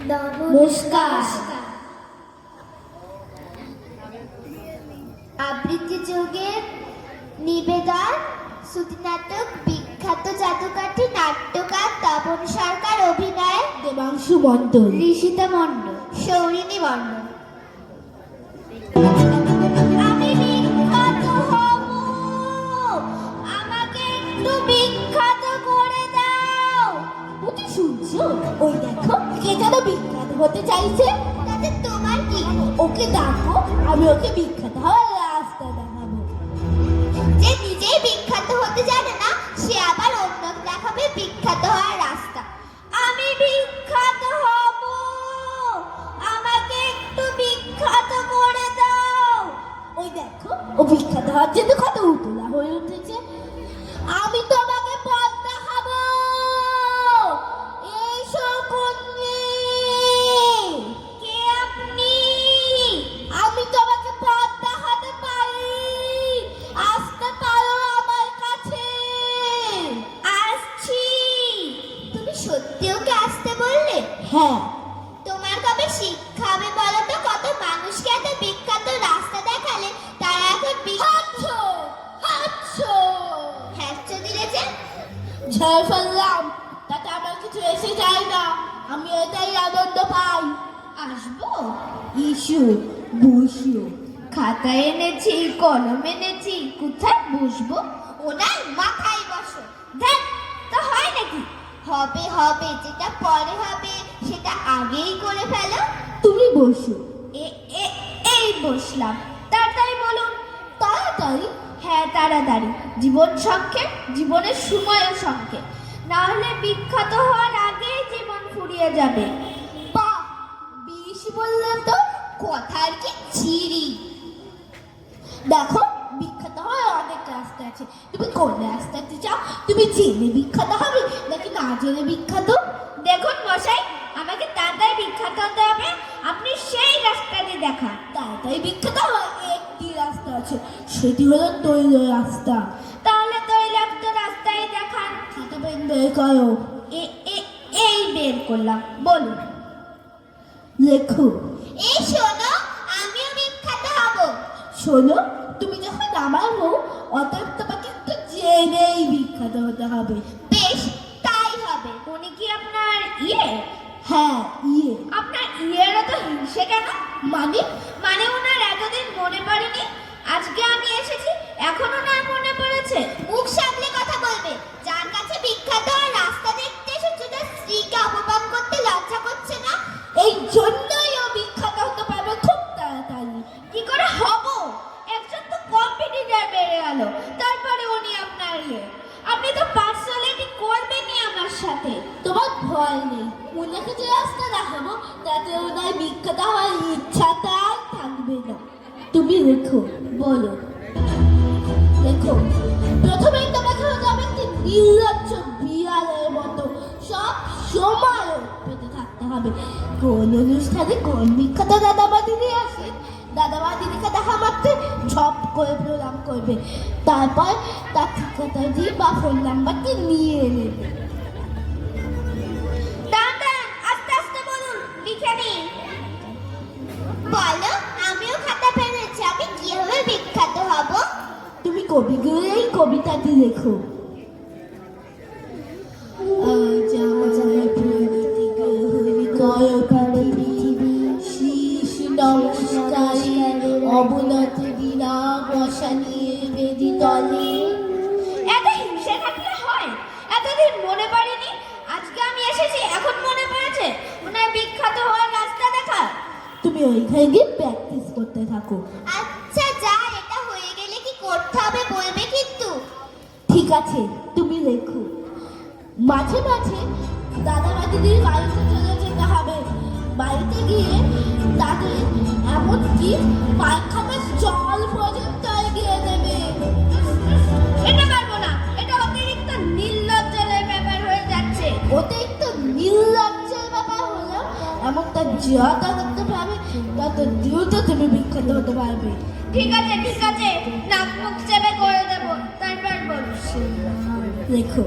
নমস্কার। আবৃত্তি যুগের নিবেদন শ্রুতি নাটক বিখ্যাত জাদুকাঠি নাট্যকার তপন সরকার অভিনয়ে দেবাংশু মণ্ডল, ঋষিতা মণ্ডল, সৌরিনী মণ্ডল। আমি বিখ্যাত হব, আমাকে একটু বিখ্যাত করে দাও। ওটি সূর্য, ওই দেখো কে যেন বিখ্যাত হতে চাইছে। তাতে তোমার কি? ওকে ডাকো, আমি ওকে বিখ্যাত হওয়ার রাস্তা দেখাবো। যে নিজেই বিখ্যাত হতে জানে না, সে আবার অন্য দেখাবে বিখ্যাত হওয়ার রাস্তা। আমি বিখ্যাত হব, আমাকে একটু বিখ্যাত করে দাও। ওই দেখো ও বিখ্যাত হওয়ার জন্য কত উতলা হয়ে উঠেছে। আমি তোমাকে পথ দেখাবো। এসো কন্যে। কে আপনি? আমি তোমাকে পথ দেখাতে পারি, আসতে পারো আমার কাছে। আসছি। তুমি সত্যি ওকে আসতে বললে? হ্যাঁ। তোমার কবে শিক্ষা হবে বলো তো? কত মানুষকে এত বিখ্যাত রাস্তা দেখালে তারা এখন বিখ্যাত। হ্যাঁচো দিলেছে। ঝড় ফেললাম, তাতে আমার কিছু এসে যায় না। আমি এটাই আনন্দ পাই। আসবো? ইস্যু বসু। খাতা এনেছি, কলম এনেছি, কোথায় বসবো? ওনার মাথায় বসো। দেখ তো হয় নাকি? হবে হবে, যেটা পরে হবে সেটা আগেই করে ফেলো। তুমি বসো। এই বসলাম। তাড়াতাড়ি বলুন। তাড়াতাড়ি? হ্যাঁ তাড়াতাড়ি। জীবন সংক্ষেপ, জীবনের সময়ও সংক্ষেপ, না হলে বিখ্যাত হওয়ার আগেই জীবন ফুরিয়ে যাবে। বাহ, বেশ বললেন তো। কথার কি ছিরি। দেখো, বিখ্যাত হওয়ার অনেক রাস্তা আছে। তুমি কোন রাস্তাতে চাও? তুমি জেনে বিখ্যাত হবে নাকি না জেনে বিখ্যাত? দেখুন মশাই, আমাকে তাড়াতাড়ি বিখ্যাত হতে হবে। আপনি সেই রাস্তাটি দেখান। তাড়াতাড়ি বিখ্যাত হওয়ার একটি রাস্তা আছে, সেটি হলো তৈল রাস্তা। তাহলে তৈলাক্ত রাস্তায় দেখান। খাতা পেন বের করো। এই বের করলাম, বলুন। লেখো। এই শোনো, আমিও বিখ্যাত হব। শোনো, তুমি যখন আমার বউ, অতএব তোমাকে একটু জেনেই বিখ্যাত হতে হবে। বেশ, তাই হবে। উনি কি আপনার ইয়ে? হ্যাঁ, ইয়ে। আপনার ইয়ের তো হিংসে কেন? মানে? মানে ওনার এতদিন মনে পড়েনি, আজকে আমি এসেছি এখন ওনার মনে পড়েছে। মুখ সামলে কথা বলবে। যার কাছে বিখ্যাত হওয়ার রাস্তা দেখতে এসেছো, তার স্ত্রীকে অপমান করতে লজ্জা করছে না? এই জন্যই ও বিখ্যাত হতে পারবে খুব তাড়াতাড়ি। কি করে হব? একজন তো কম্পিটিটর বেড়ে গেল, তারপরে উনি আপনার ইয়ে। আপনি তো পার্সোনালিটি করবেনই আমার সাথে। তোমার ভয় নেই, ওনাকে যে রাস্তা দেখাবো তাতে ওনার বিখ্যাত হওয়ার ইচ্ছাটা আর থাকবে না। তুমি লেখো। বলো। লেখো। প্রথমেই তোমাকে হতে হবে একটি নির্লজ্জ বিড়ালের মতো সব সময় পেতে থাকতে হবে। কোন অনুষ্ঠানে কোন বিখ্যাত দাদাবা দিদি আসে, দাদাবা দিদিকে দেখা মাত্র ঝপ করে প্রণাম করবে, তারপর তার ঠিকানাটি বা ফোন নাম্বারটি নিয়ে নেবে। দাঁড়ান, আস্তে আস্তে বলুন, লিখে নিন। বলো, আমিও খাতা পেয়েছি। আমি কিভাবে বিখ্যাত হব? তুমি কবিগুলোর এই কবিতাটি লেখো। আজ আমার প্রগতি গ্রহণ করো পৃথিবী, শীষ নমস্কারে অবনত বিনা বসা নিয়ে বেদি তলে। এত হিংসে থাকলে হয়? এতদিন মনে পড়েনি, আজকে আমি এসেছি এখন মনে পড়েছে। ওনার বিখ্যাত হওয়ার রাস্তা দেখা। তুমি ওইখানে গিয়ে প্র্যাকটিস করতে থাকো। আচ্ছা যা, এটা হয়ে গেলে কি করতে হবে বলবে কিন্তু। ঠিক আছে, তুমি লেখো। মাঝে মাঝে দাদাবা দিদির বাড়িতে চলে যেতে হবে। বাড়িতে গিয়ে তাদের এমনকি পায়খানার জল পর্যন্ত এগিয়ে দেবে। এটা পারবো না, এটা অতিরিক্ত নির্লজ্জের ব্যাপার হয়ে যাচ্ছে। অতিরিক্ত নির্লজ্জের ব্যাপার হলেও এমনটা যত করতে পারবে তত দ্রুত তুমি বিখ্যাত হতে পারবে। ঠিক আছে নাক মুখ চেপে করে দেবো, তারপর বলছি। দেখো,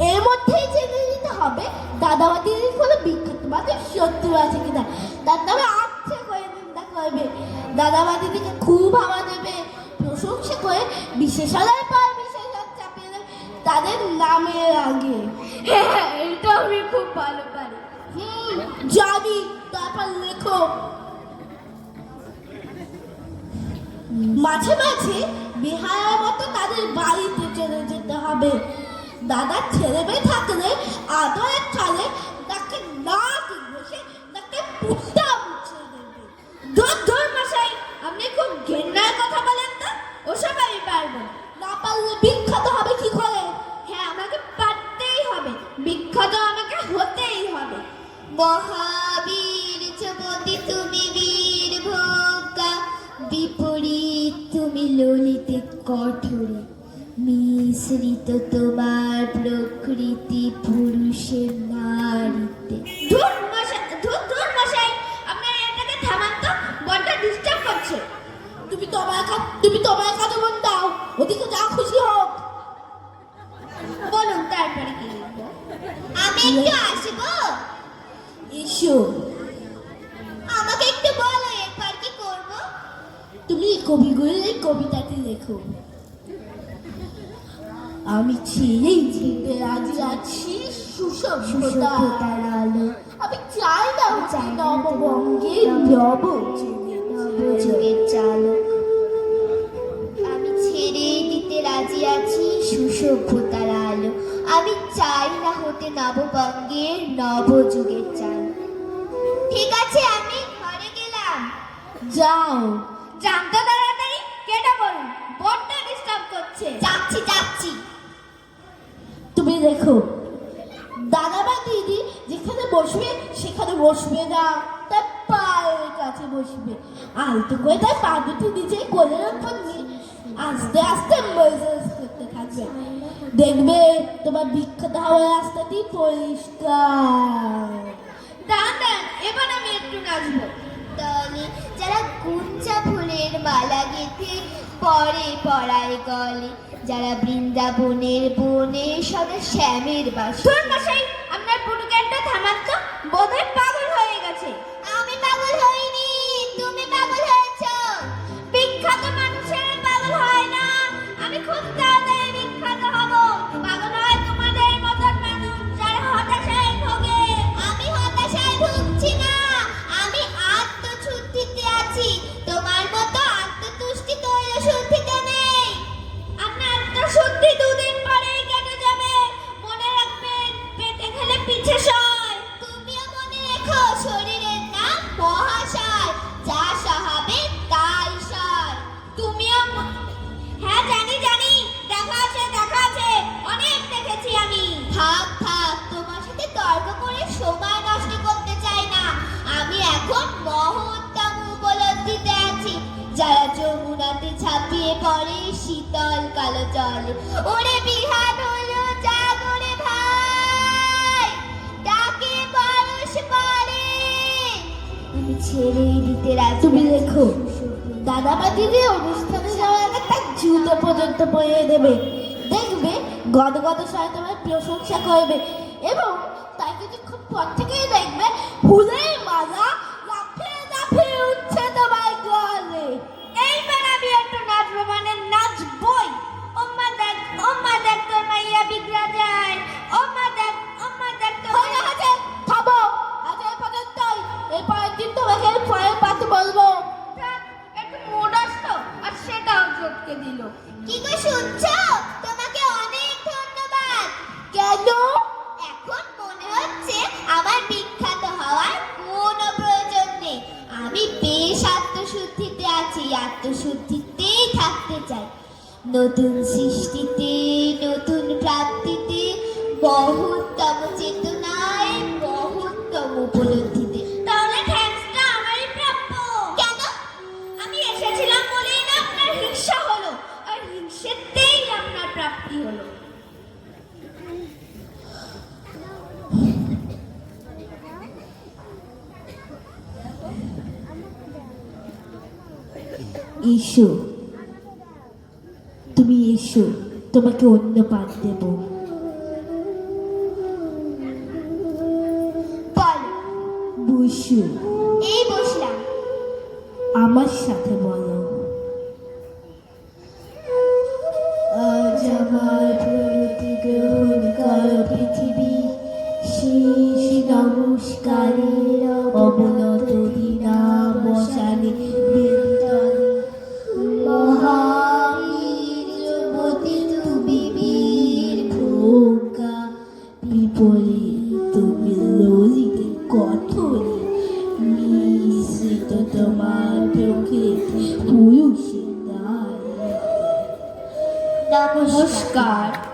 এর মধ্যেই জেনে নিতে হবে দাদাবাদির কোনো বিখ্যাত মাদের শত্রু আছে কিনা। তার নামে আচ্ছা করে নিন্দা করবে, দাদাবাদিদিকে খুব হাওয়া দেবে, প্রশংসা করে বিশেষালয় পর বিশেষণ চাপিয়ে দেবে তাদের নামের আগে। হ্যাঁ, এটা আমি খুব ভালো পারি। জানি। তারপর লেখো, মাঝে মাঝে বেহায়ার মতো তাদের বাড়িতে চলে যেতে হবে। দাদার ছেলে মেয়ে থাকলে আদরের ছালে তাকে নাক ঘষে তাকে পুট্টা মুছে দেবে। ধর মশাই, আপনি খুব ঘেন্নার কথা বলেন তো। ওসব আমি পারবো না। না পারলে বিখ্যাত হবে কি করে? হ্যাঁ, আমাকে পারতেই হবে, বিখ্যাত আমাকে হতেই হবে। মহাবীর চবতি তুমি বীর ভোগা, বিপরীত তুমি ললিতে কঠোরে, মিশ্রিত তোমার প্রকৃতি পুরুষের নারীতে। ধুর মশাই, আপনার এটাকে থামান তো, বড্ড ডিস্টার্ব করছে। তুমি তোমার কাছে মন দাও, ওদিকে যা খুশি হোক। বলুন তারপরে কি লিখবো? আমি একটু আসবো? এসো। আমাকে একটু বলো এরপর কি করব? তুমি কবিগুলির কবিতাটি লেখো। আমি ছেড়েই যেতে রাজি আছি সুসভ্যতার আলো। আমি চাই না নববঙ্গের নবযুগের চালক। আমি ছেড়ে দিতে রাজি আছি সুসভ্যতার আলো। আমি চাই না হতে নববঙ্গের নবযুগের চালক। ঠিক আছে, আমি ঘরে গেলাম। যাও। জানতো তাড়াতাড়ি, কেটে বলুন, বড্ড ডিস্টার্ব করছে। যাচ্ছি। তুমি দেখো, দাদা বা দিদি যেখানে বসবে সেখানে বসবে না, তার পায়ের কাছে বসবে। আলতো করে তার পা দুটি নিচে কোলের উপর নিয়ে আস্তে আস্তে মেসেজ করতে থাকবে। দেখবে তোমার বিখ্যাত হওয়ার রাস্তাটি পরিষ্কার। দাঁড়ান, এবার আমি একটু নাচবো। দলে যারা গুঞ্জা ফুলের মালা গেঁথে পরে পড়ায় গলে, যারা বৃন্দাবনের বনে সদা শ্যামের বাস। মশাই, আপনার পুটুকেনটা থামান তো, বোধহয় পাগল হয়ে গেছে। আমি পাগল হইনি, তুমি পাগল হয়েছো। বিখ্যাত মানুষের পাগল হয় না। আমি খুব তাড়াতাড়ি বিখ্যাত হব। পাগল হয় তোমাদের মতন মানুষ যারা হতাশায় ভোগে। আমি হতাশায় ভুগছি না, আমি আত্মশুদ্ধিতে আছি। তোমার মতো আত্মতুষ্টি তৈলশুদ্ধিতে নেই। আপনার আত্মশুদ্ধি দুদিন পরেই কেটে যাবে। মনে রাখবেন, পেটে খেলে পিছে সয়। তুমিও মনে রেখো, শরীরের নাম মহাশয়, যা সহাবে তাই সয়। তুমিও হ্যাঁ, জানি, দেখা আছে, অনেক দেখেছি আমি। থাক, তোমার সাথে তর্ক করে সময় নষ্ট করতে চাই না। আমি এখন মহত্তম উপলব্ধিতে আছি। যারা যমুনাতে ঝাঁপিয়ে পড়ে শীতল কালো জলে, ওরে বিহান হলো জাগরে ভাই, ডাকে পরশ পরে। আমি ছেড়েই দিতে রাজি। তুমি লেখো, দাদা বা দিদি অনুষ্ঠানে যাওয়ার আগে তার জুতো পর্যন্ত পরিয়ে দেবে। দেখবে গদগদ স্বরে তোমার প্রশংসা করবে, এবং তাই কিছুক্ষণ পর থেকেই দেখবে ফুলের মালা লাফিয়ে উঠছে তোমার গলে। এইবার আমি একটু নাচবো, মানে নাচবই। ওম্মা দেখ তোর মাইয়া বিগড়া যায়। ওম্মা দেখ তোর হয়ে গেছে, থামো। আজ এই পর্যন্তই। এরপরের দিন তোমাকে ফয়ের পাতে বলবো। একটু মোড আসতো, আর সেটাও চটকে দিল। কি গো শুনছো? তোমাকে অনেক ধন্যবাদ। কেন? এখন মনে হচ্ছে আমার বিখ্যাত হওয়ার কোনো প্রয়োজন নেই। আমি বেশ আত্মশুদ্ধিতে আছি, আত্মশুদ্ধিতেই থাকতে চাই। নতুন সৃষ্টিতে, নতুন প্রাপ্তিতে, বহুত্তম চেতনায়, বহুত্তম উপলব্ধিতে। তাহলে থ্যাঙ্কসটা আমারই প্রাপ্য। কেন? আমি এসেছিলাম বলেই না আপনার হিংসা হলো, আর হিংসেতেই আপনার প্রাপ্তি হলো। এসো। তুমি এসো, তোমাকে অন্য পাঠ দেব। বলো। বসু, এই বসলাম। আমার সাথে বলো। আজ আমার প্রতি গ্রহণ কর পৃথিবী, শীষ নমস্কারের অবনত দিনা বসানে বৃন্দাবনে। মহাবীর যুবতী তুমি বীর খোকা, বিপরী তুমি ললিত কঠোরী, মিশ্রিত তোমার প্রকৃতি পুরুষের দ্বারে। নমস্কার।